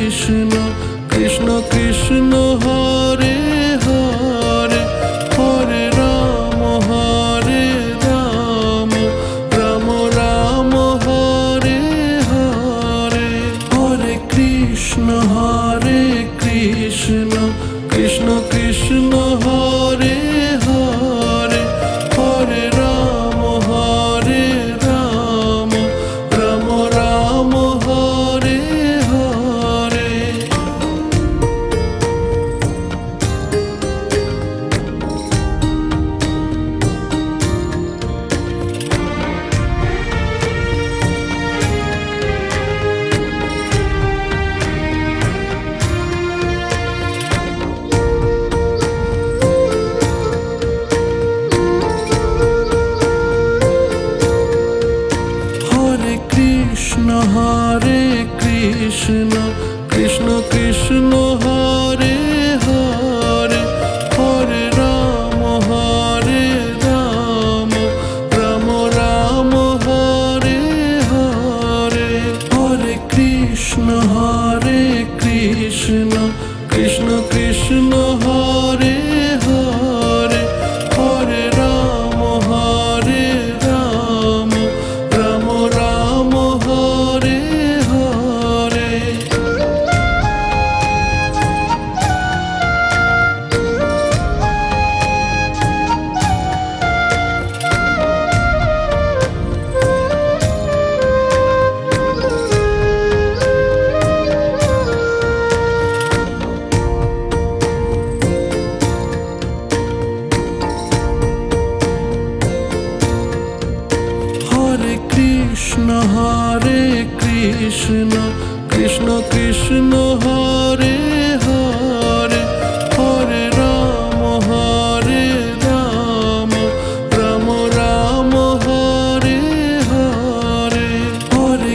Krishna Krishna Krishna Hare Hare Hare Ram Ram Ram Hare Hare Hare Krishna Krishna Krishna Hare Hare Hare Ram Ram Ram Hare Hare Hare Krishna Krishna Krishna Hare Hare Hare Ram Ram Ram Hare Hare Hare Krishna Krishna Krishna Hare Hare Hare Ram Ram Ram Hare Hare Krishna Krishna Krishna Hare Hare Hare Ram Ram Ram Hare Hare Hare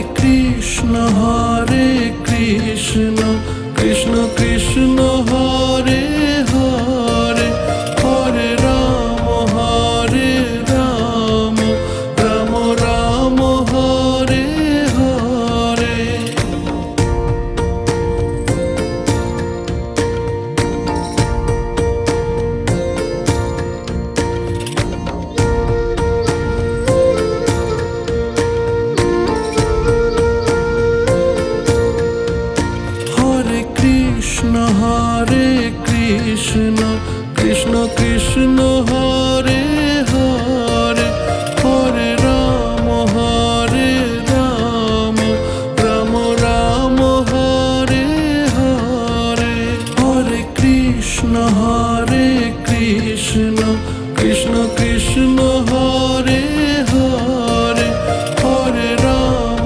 Krishna Krishna Krishna Hare Hare Hare Ram Ram Ram Hare Hare Hare Krishna Krishna Krishna Hare Hare Hare Ram Ram Ram Hare Hare Hare Krishna Krishna Krishna Hare Hare Hare Ram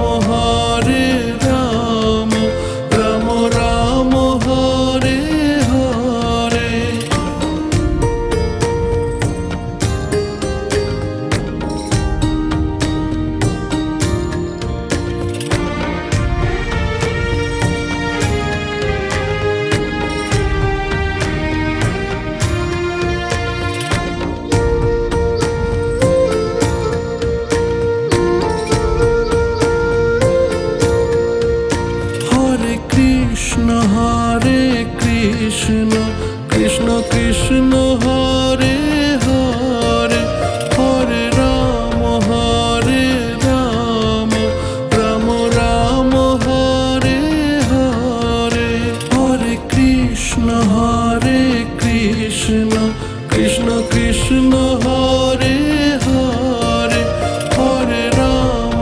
Ram Ram Hare Hare Krishna Krishna Krishna Hare Hare Hare Ram Ram Ram Hare Hare Hare Krishna Krishna Krishna Hare Hare Hare Ram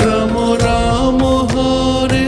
Ram Ram Hare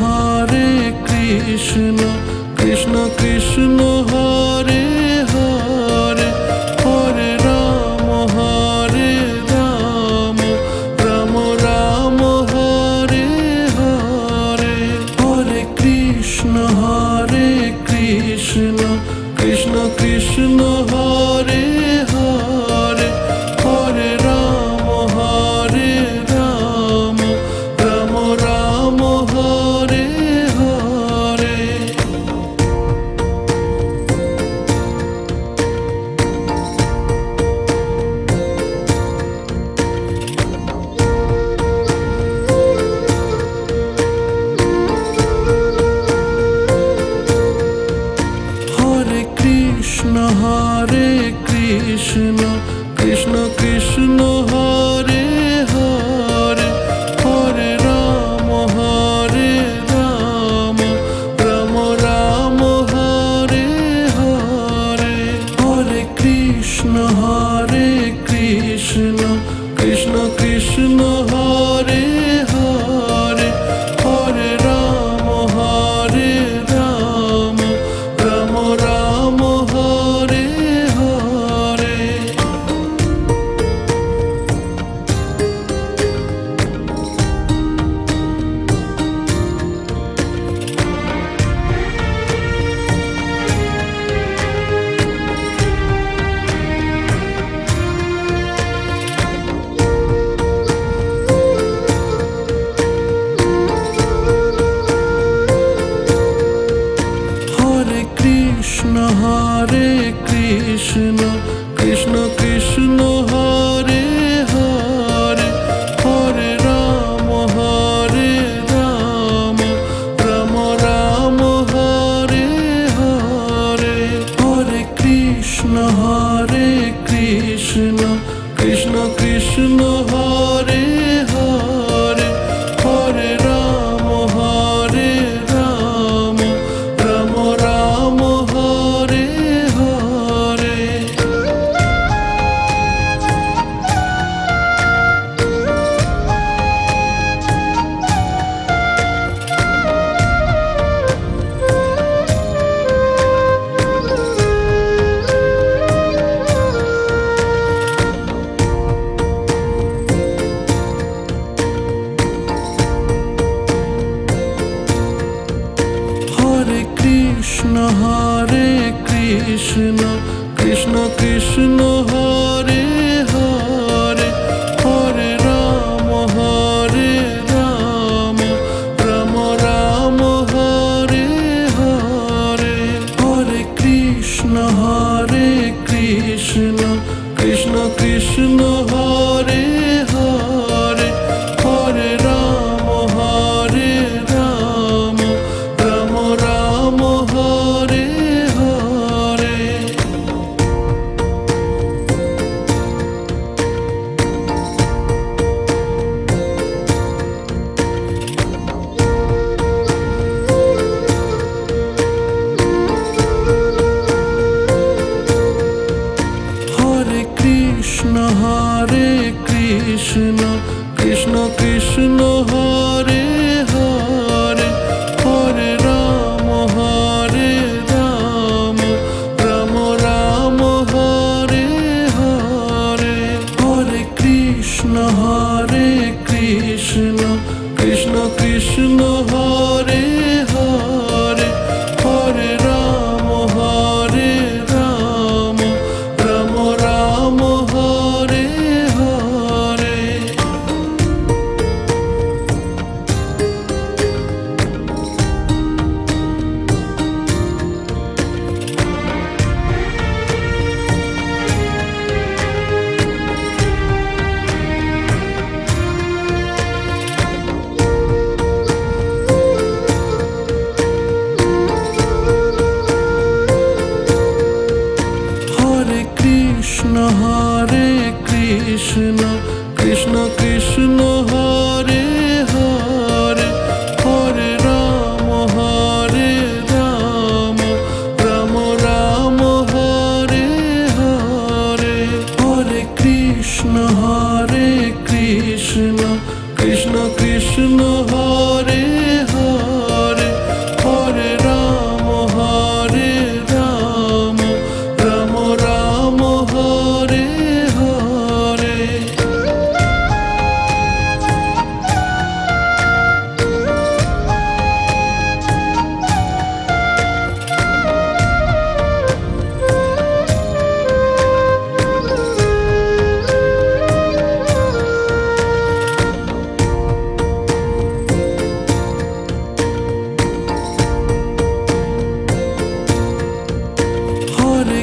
Hare Krishna Krishna Krishna Hare Hare Hare Ram Ram Ram Hare Hare Hare Krishna Krishna Hare Hare Hare Ram Ram Ram Hare Hare. Hare Krishna Krishna Krishna Hare Hare Hare Ram Ram Ram Hare Hare. Hare Krishna Krishna Krishna Hare Hare Hare Ram Ram Ram Hare Hare. Hare Krishna Krishna Krishna Hare Hare Hare Ram Ram Ram Hare Hare. Hare Krishna Krishna Krishna Hare Hare Hare Ram Ram Ram Hare Hare. Hare Krishna Krishna Krishna Hare Hare Hare Ram Ram Ram Hare Hare. Hare Krishna Krishna Krishna Hare Hare Hare Ram Ram Ram Hare Hare. Hare Krishna Krishna Krishna Hare Hare Hare Ram Ram Ram Hare Hare. Hare Krishna Krishna Krishna Hare Hare Hare Ram Ram Ram Hare Hare. Hare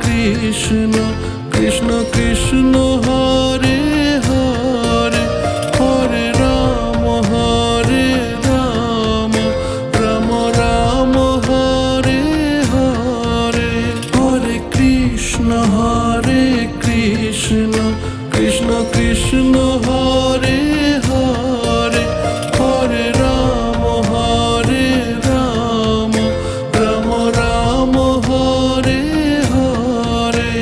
Krishna Krishna Krishna Hare Hare Hare Ram Ram Ram Hare Hare. Hare Krishna Krishna Krishna Hare Hare Hare Ram Ram Ram Hare Hare.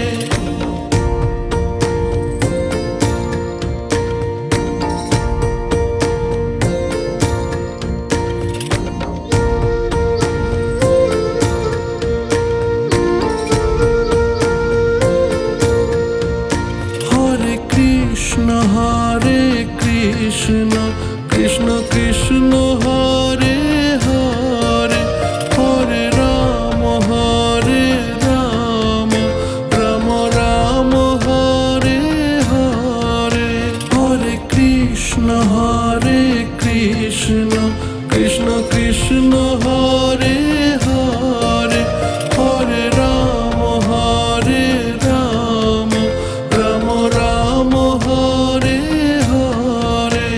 Krishna Hare Krishna Krishna Krishna Hare Hare Hare Ram Ram Ram Hare Hare Hare Krishna Krishna Krishna Hare Hare Hare Ram Ram Ram Hare Hare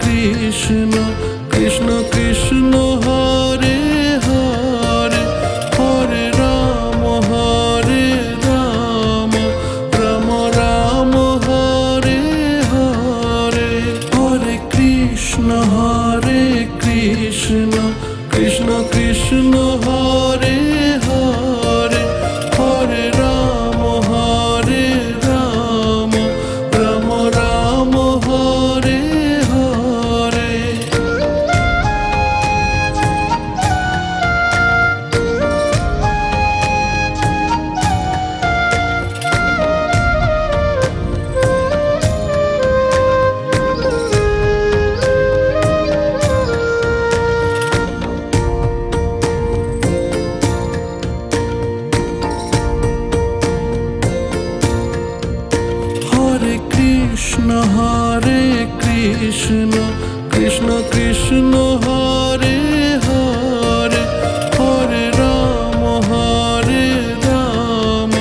Krishna Krishna Krishna Hare Hare Hare Ram Ram Ram Hare Hare Hare Krishna Krishna Krishna Hare Hare Hare Ram Ram Ram Hare Hare Krishna Krishna Krishna Hare Hare Hare Ram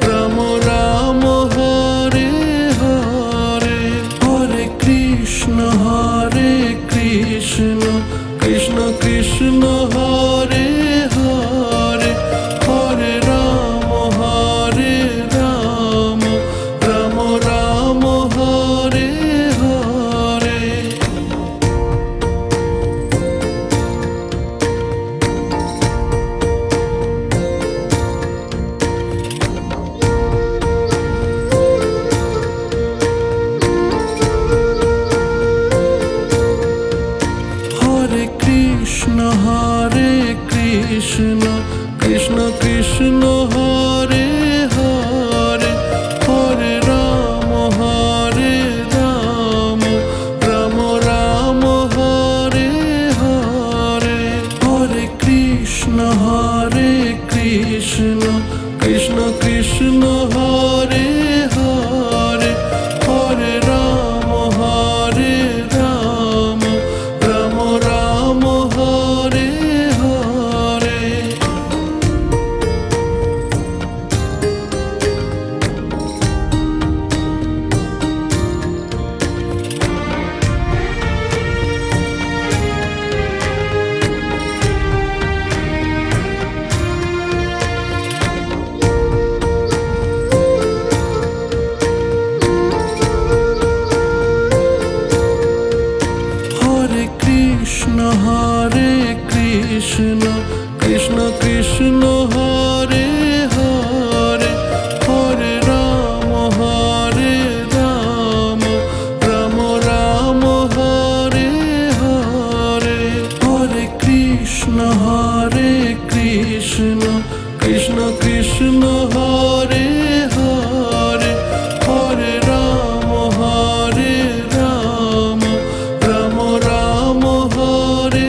Ram Ram Hare Hare Hare Krishna Krishna Krishna Hare Hare Hare Ram Ram Ram Hare Hare Krishna Krishna Krishna Hare Hare Hare Ram Ram Ram Hare Hare Hare Krishna Krishna Krishna Hare Hare Hare Ram Ram Ram Hare Hare Krishna Krishna Krishna Hare Hare Hare Ram Ram Ram Hare Hare Hare Krishna Krishna Krishna Hare Hare Hare Ram Ram Ram Hare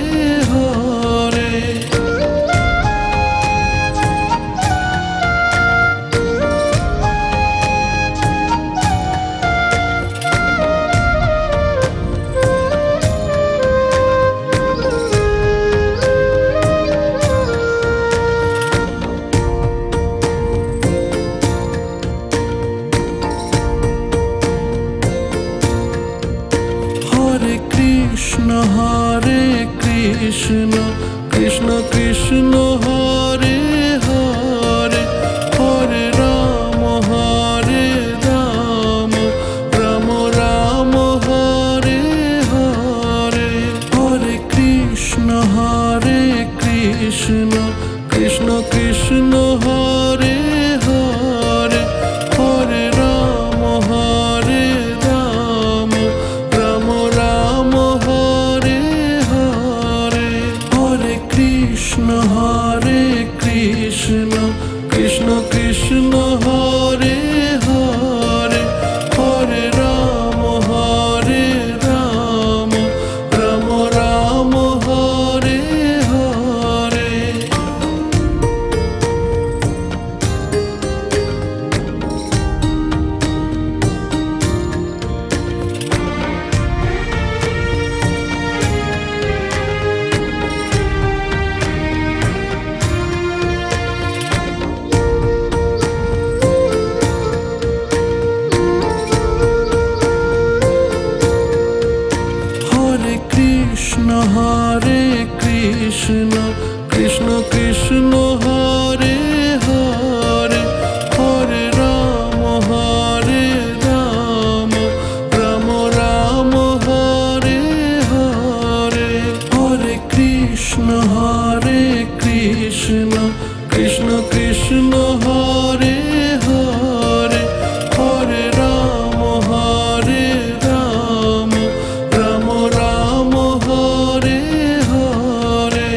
Hare Krishna Krishna Krishna Hare Hare Hare Ram Ram Ram Hare Hare Krishna Krishna Hare Hare Hare Ram Ram Ram Hare Hare. Hare Krishna Krishna Krishna Hare Hare Hare Ram Ram Ram Hare Hare. Hare Krishna Krishna Krishna Hare Hare Hare Ram Ram Ram Hare Hare.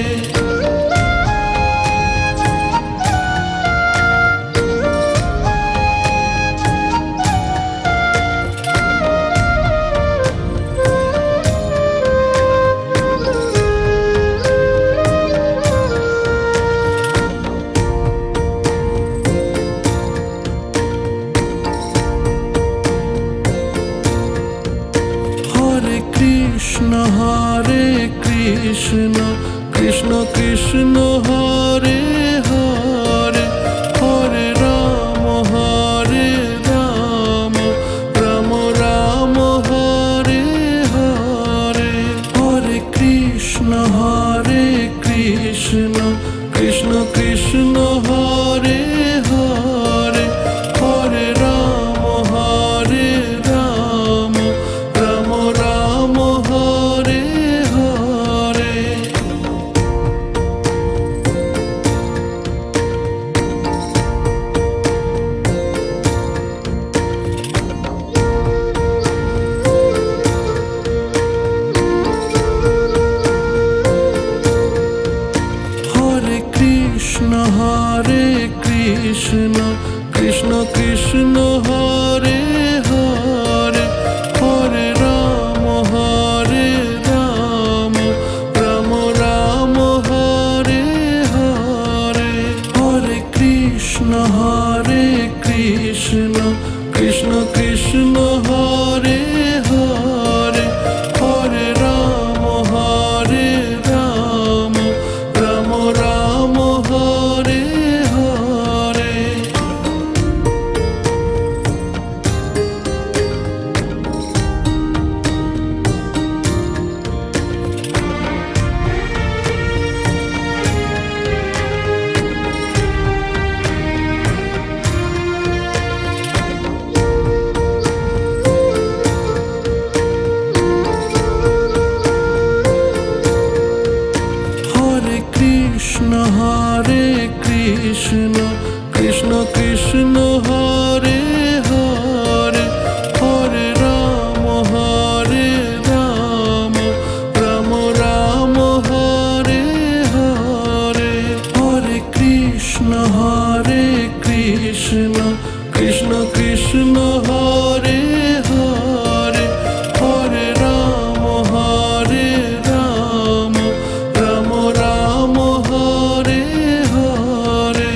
Hare Krishna Krishna Krishna Hare Hare Hare Ram Ram Ram Hare Hare. Hare Krishna Krishna Krishna Hare Hare Hare Ram Ram Ram Hare Hare. Hare Krishna Krishna Krishna Hare Hare Hare Ram Ram Ram Hare Hare. Hare Krishna Krishna Krishna Hare Hare Hare Ram Ram Ram Hare Hare. Krishna Krishna Krishna Hare Hare Hare Ram Ram Ram Hare Hare. Hare Krishna Krishna Krishna Hare Hare Hare Ram Ram Ram Hare Hare.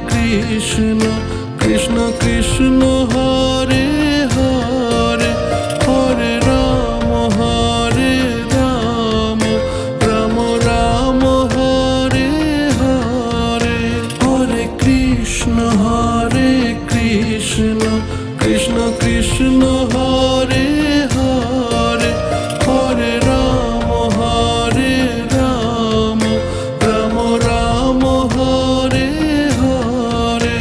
Krishna Krishna Krishna Hare Hare Hare Ram Ram Ram Hare Hare. Hare Krishna Krishna Krishna Hare Hare Hare Ram Ram Ram Hare Hare.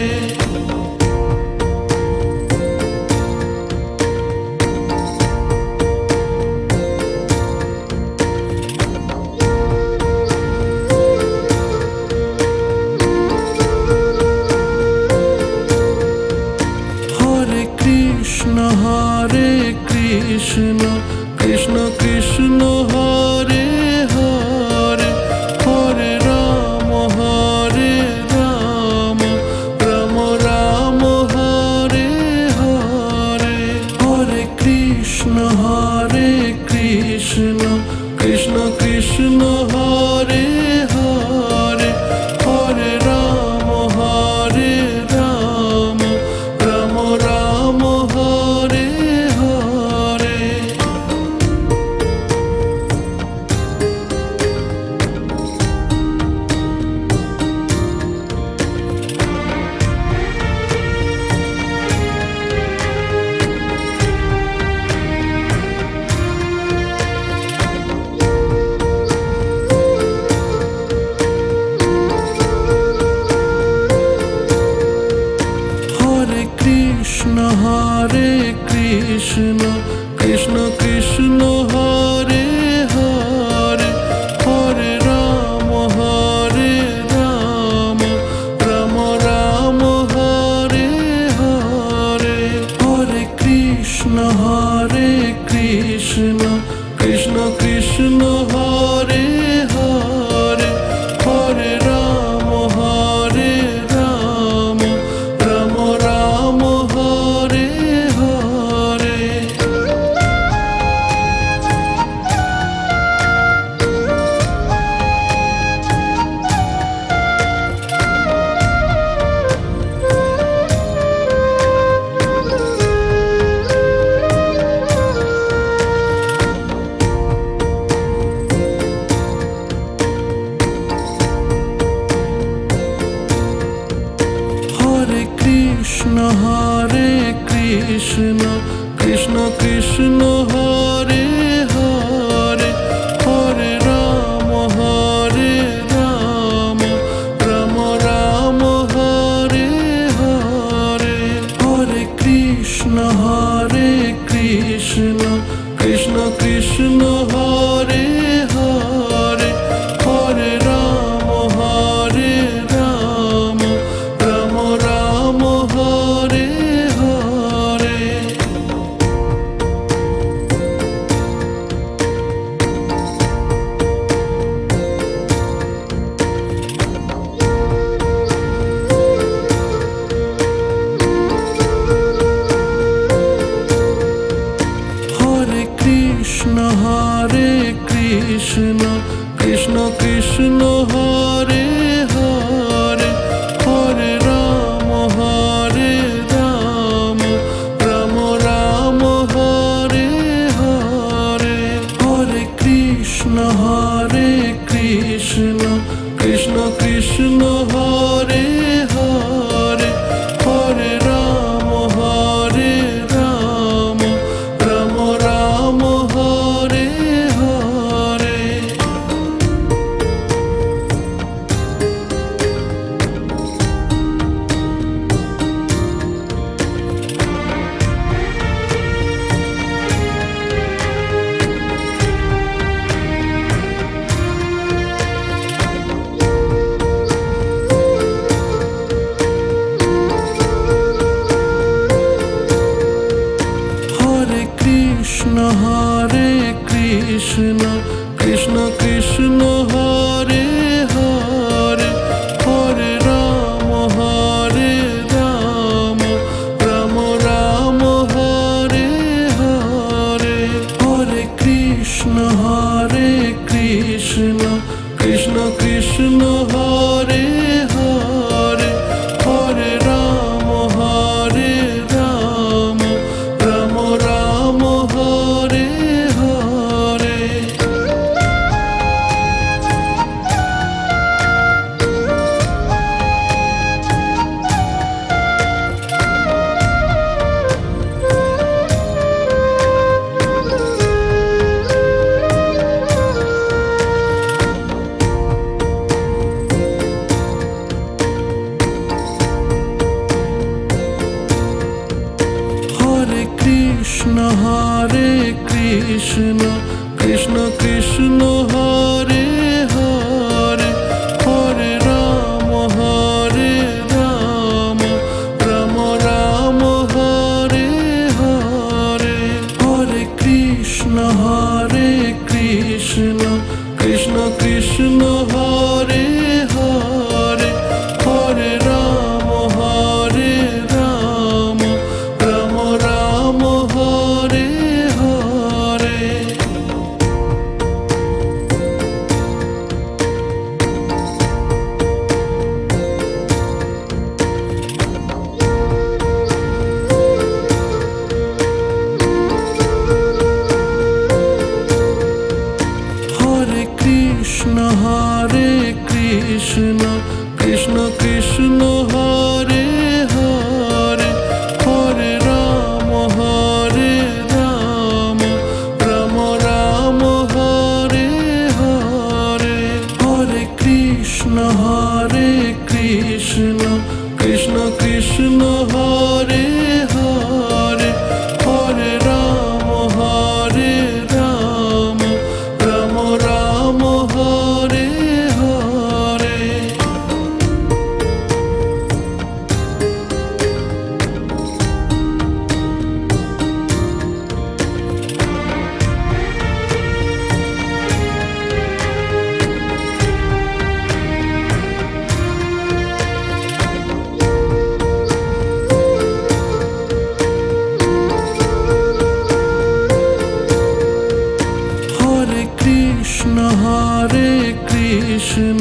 Krishna Krishna Krishna Hare Hare Hare Ram Ram Ram Hare Hare Hare Krishna Krishna Krishna Hare Hare Hare Ram Ram Ram Hare Hare Krishna Krishna Krishna Hare Hare Hare Ram Ram Ram Hare Hare Hare Krishna Krishna Krishna Hare Hare Hare Ram Ram Ram Hare Hare Krishna Krishna Krishna Hare Hare Hare Ram Ram Ram Hare Hare Hare Krishna Krishna Krishna Hare Hare Hare Ram Ram Ram Hare Hare Krishna Krishna Krishna Hare Hare Hare Ram Ram Ram Hare Hare Hare Krishna Krishna Krishna Hare Hare Hare Ram Ram Ram Hare Hare Krishna Krishna Krishna Hare Hare Hare Ram Ram Ram Hare Hare Hare Krishna Krishna Krishna Hare Hare Hare Ram Ram Ram Hare Hare Krishna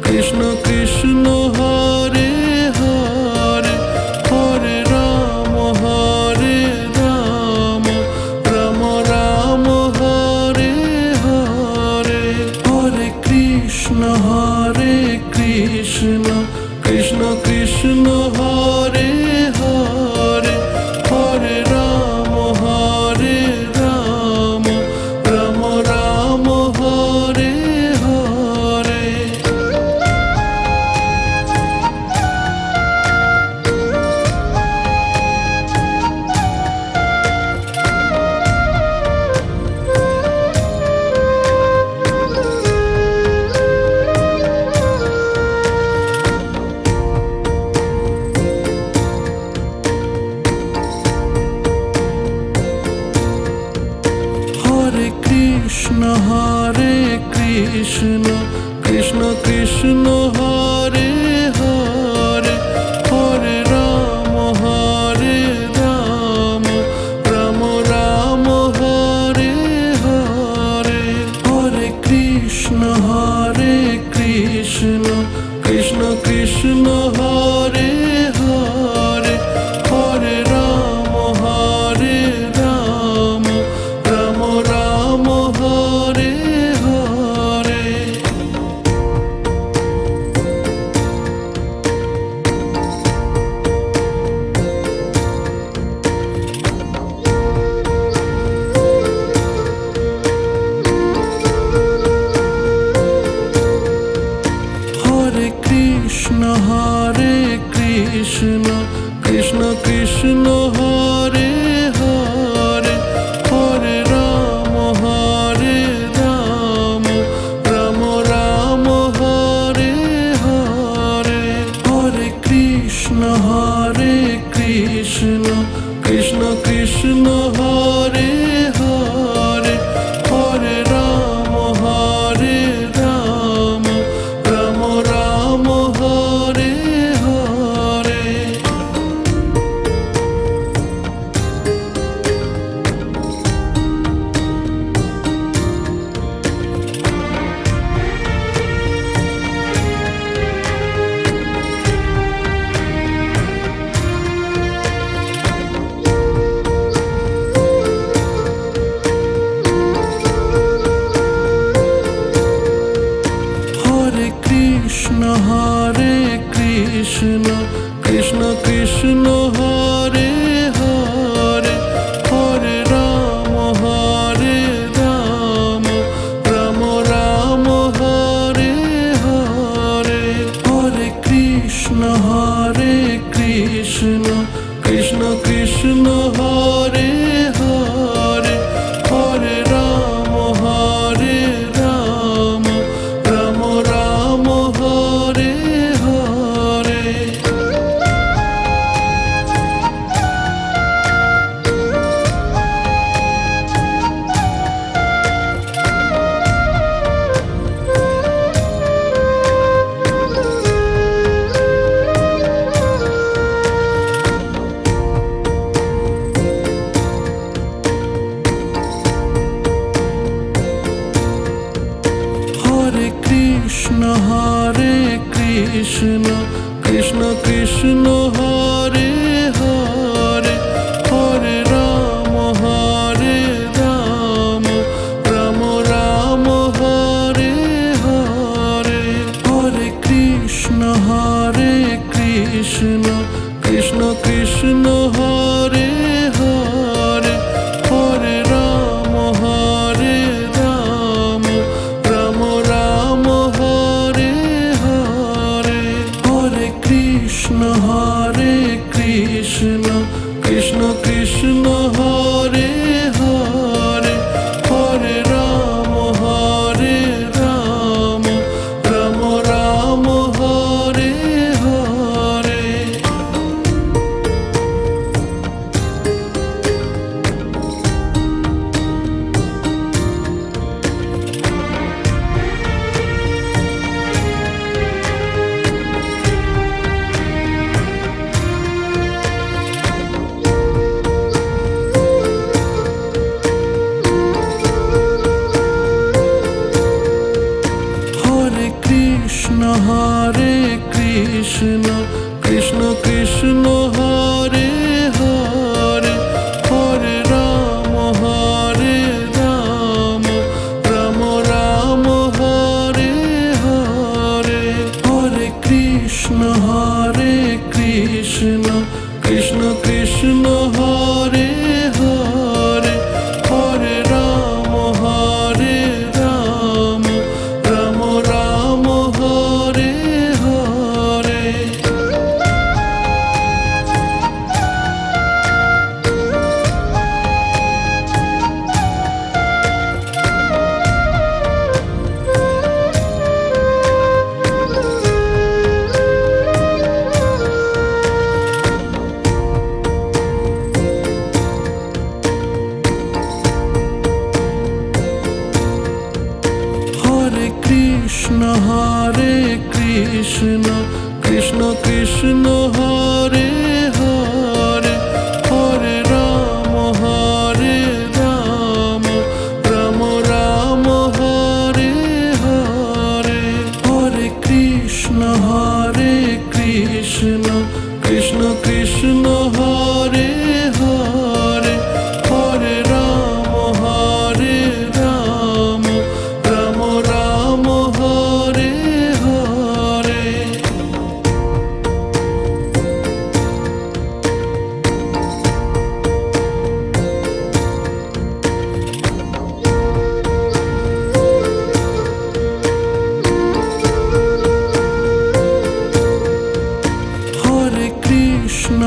Krishna Krishna Hare Hare Hare Ram Ram Ram Hare Hare Hare Krishna Krishna Krishna Hare Hare Hare Krishna Krishna Hare Hare, Hare Ram Ram Ram Hare Hare, Hare Krishna Krishna Krishna Hare Hare, Hare Ram Ram Ram Hare Hare. Hare Krishna Krishna Krishna Hare Hare, Hare Ram Ram Ram Hare Hare, Hare Krishna Krishna Krishna Hare Hare, Hare Ram Ram Ram Hare Hare. Hare Krishna Krishna Krishna Hare Hare, Hare Ram Ram Ram Hare Hare, Hare Krishna Krishna Krishna Hare Hare, Hare Ram Ram Ram Hare Hare. Hare Krishna Krishna Krishna Hare Hare, Hare Ram Ram Ram Hare Hare, Hare Krishna Krishna Krishna Hare Hare, Hare Ram Ram Ram Hare Hare, Hare Krishna Krishna Krishna Hare Hare, Hare Ram Ram Ram Hare Hare. Krishna Krishna Hare Hare, Hare Ram Ram Ram Hare Hare, Hare Krishna Krishna Krishna Hare Hare, Hare Ram Ram Ram Hare Hare. Hare Krishna Krishna Krishna Hare Hare Hare Ram Ram Ram Hare Hare Hare Krishna Krishna Krishna Hare Hare Hare Ram Ram Ram Hare Hare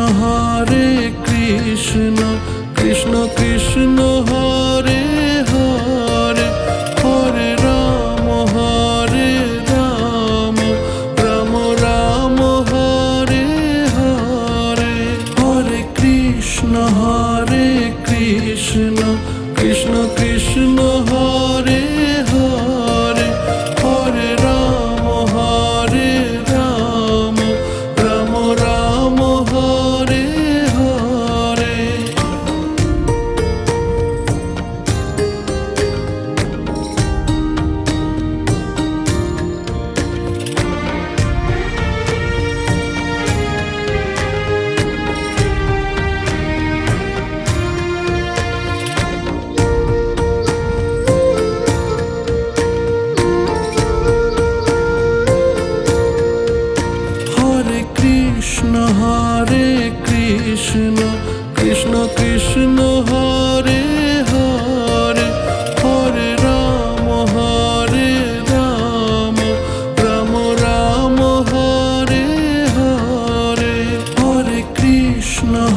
Hare Krishna Krishna Krishna Hare Hare Hare Ram Ram Ram Hare Hare Hare Krishna Krishna Krishna Hare Hare Hare Ram Ram Ram Hare Hare Krishna Krishna Krishna Hare Hare Hare Ram Ram Ram Hare Hare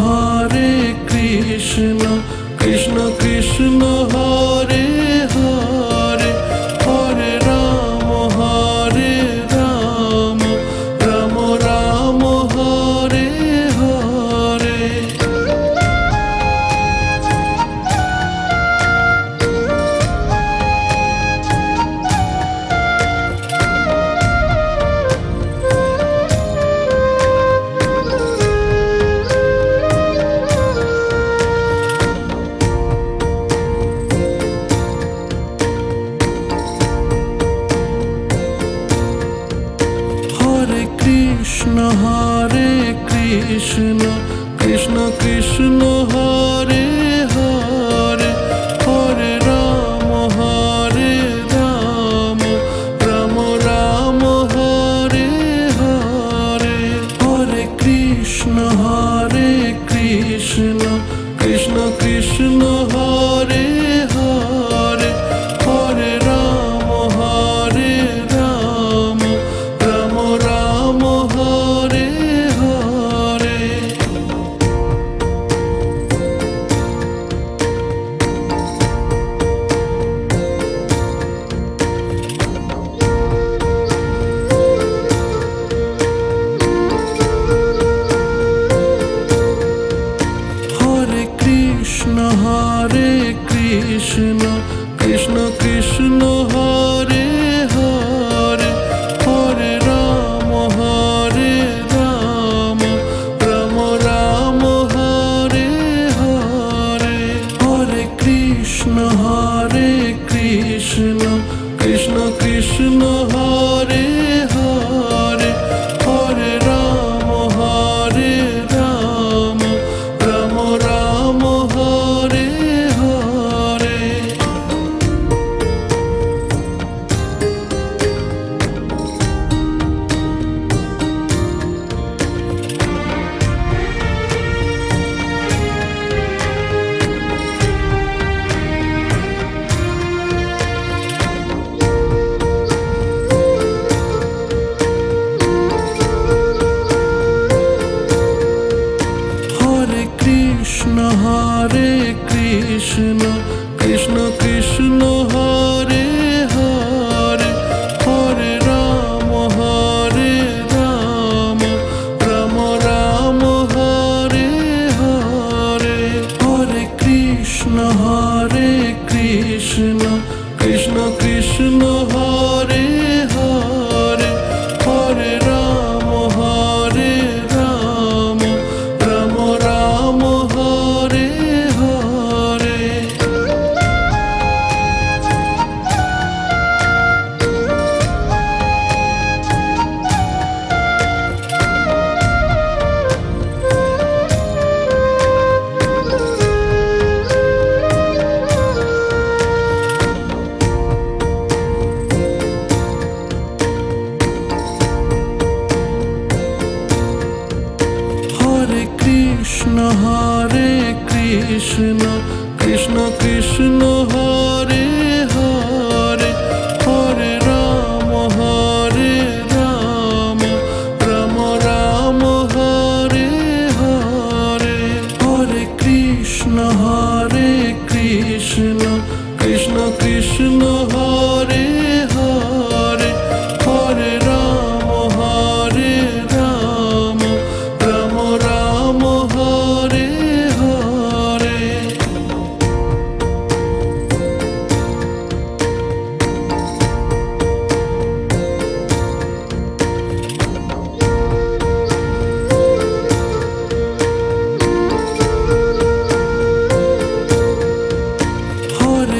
Hare Krishna Krishna Krishna Hare Hare Hare Ram Ram Ram Hare Hare Krishna Krishna Krishna Hare Hare Hare Ram Ram Ram Hare Hare Hare Krishna Krishna Krishna Hare Hare Hare Ram Ram Ram Hare Hare Krishna Krishna Krishna Hare Hare Hare Ram Ram Ram Hare Hare Hare Krishna Krishna Krishna Hare Hare Hare Ram Ram Ram Hare Hare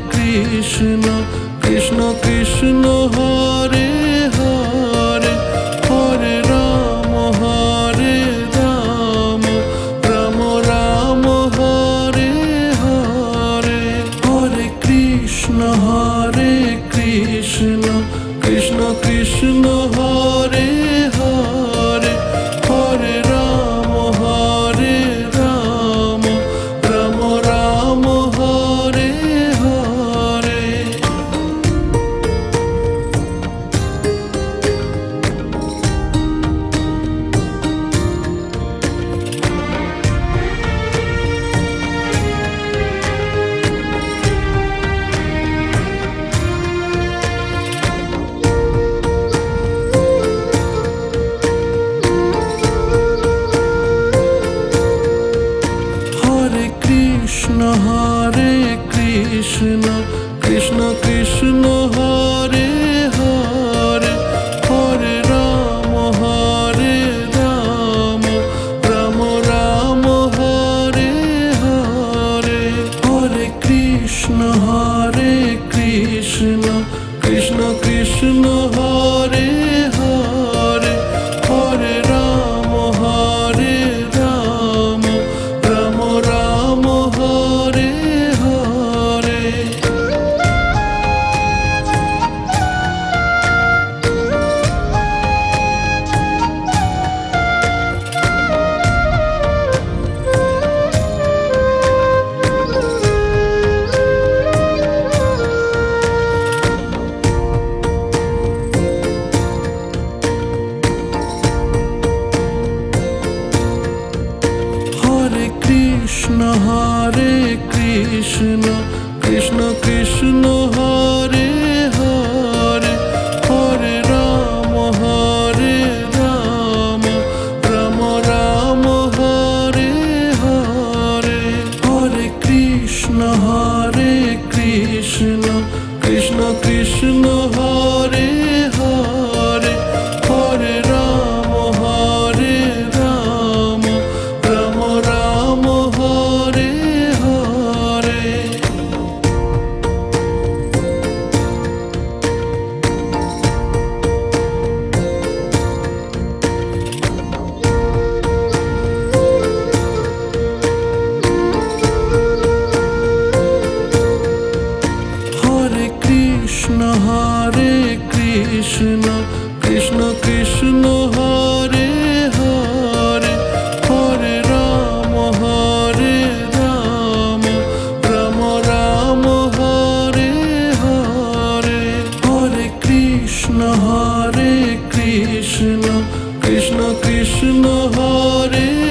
Krishna Krishna Krishna Hare Hare Hare Ram Ram Ram Hare Hare Hare Krishna Krishna Krishna Hare Hare Hare Ram Ram Ram Hare Hare Krishna Krishna Krishna Hare Hare Hare Ram Ram Ram Hare Hare Hare Krishna Krishna Krishna Hare Hare Hare Ram Ram Ram Hare Hare Krishna Krishna Krishna Hare Hare Hare Ram Ram Ram Hare Hare Hare Krishna Krishna Krishna Hare Hare Hare Ram Ram Ram Ram Hare Hare Hare Krishna Krishna Krishna Hare Hare Hare Ram Ram Ram Ram Hare Hare Krishna Krishna Krishna Hare Hare Hare Ram Ram Ram Hare Hare Hare Krishna Krishna Krishna Hare